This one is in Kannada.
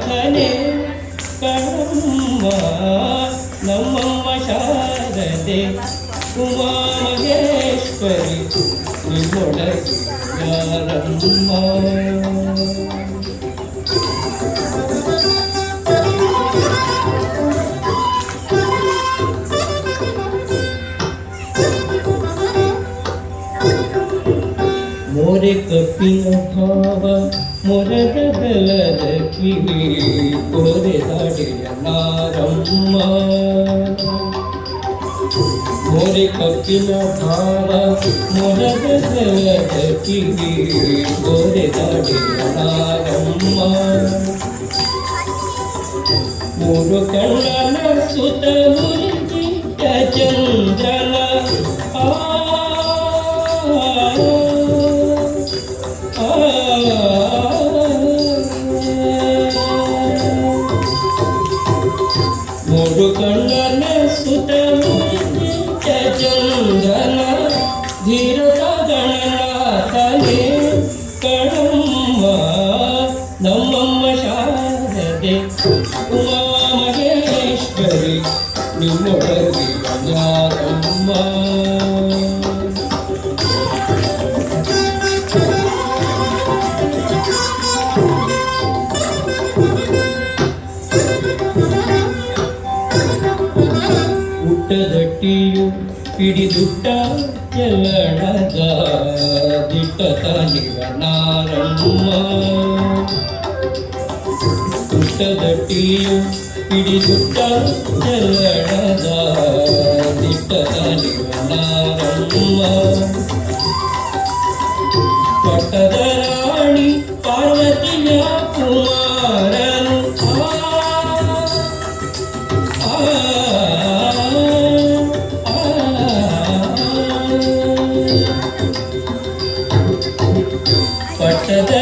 ನಾಥನೇ ಕಣಮ್ಮ ನಮ್ಮಮ್ಮ ಶಾರದೆ ಉಮಾ ಮಹೇಶ್ವರಿ ನಿಮ್ಮೊಳಗೆ ಯಾರಮ್ಮ. ಮೊರೆ ಕಪ್ಪಿನ ಭಾವ ಮೊರದ ಬಲದ ಕಿವಿ ಕೋರೆದಾಡೆಯ ನಾರಮ್ಮ. ಮೊರೆ ಕಪ್ಪಿನ ಭಾವ ಮೊರದ ಬಲದ ಕಿವಿ ಕೋರೆದಾಡೆಯ ನಾರಮ್ಮ. ಮೂರು ಕಣ್ಣನ ಸುತ ಮುರಿದಿಟ್ಟ ಚಂದ್ರನ ಮೂರು ಕಣ್ಣನ ಸುತ ಮುರಿದಿಟ್ಟ ಚಂದ್ರನ ಧೀರತ ಗಣನಾಥನೇ ಕಣಮ್ಮ ನಮ್ಮಮ್ಮ ಶಾರದೆ ಉಮಾ ಮಹೇಶ್ವರಿ ನಿಮ್ಮೊಳಗೆ ಯಾರಮ್ಮ. ಹುಟ್ಟದಟ್ಟಿಯು ಹಿಡಿದುಟ್ಟ ಚೆಲ್ಲಣದ ದಿಟ್ಟ ನಿವನಾರಮ್ಮ. ಹುಟ್ಟದಟ್ಟಿಯು ಹಿಡಿದುಟ್ಟ ಚೆಲ್ಲಣದ ದಿಟ್ಟ ನಿವನಾರಮ್ಮ. ಪಟ್ಟದ ರಾಣಿ ಪಾರ್ವತಿಯ ಕುಮಾರನು ಪಟ್ಟದ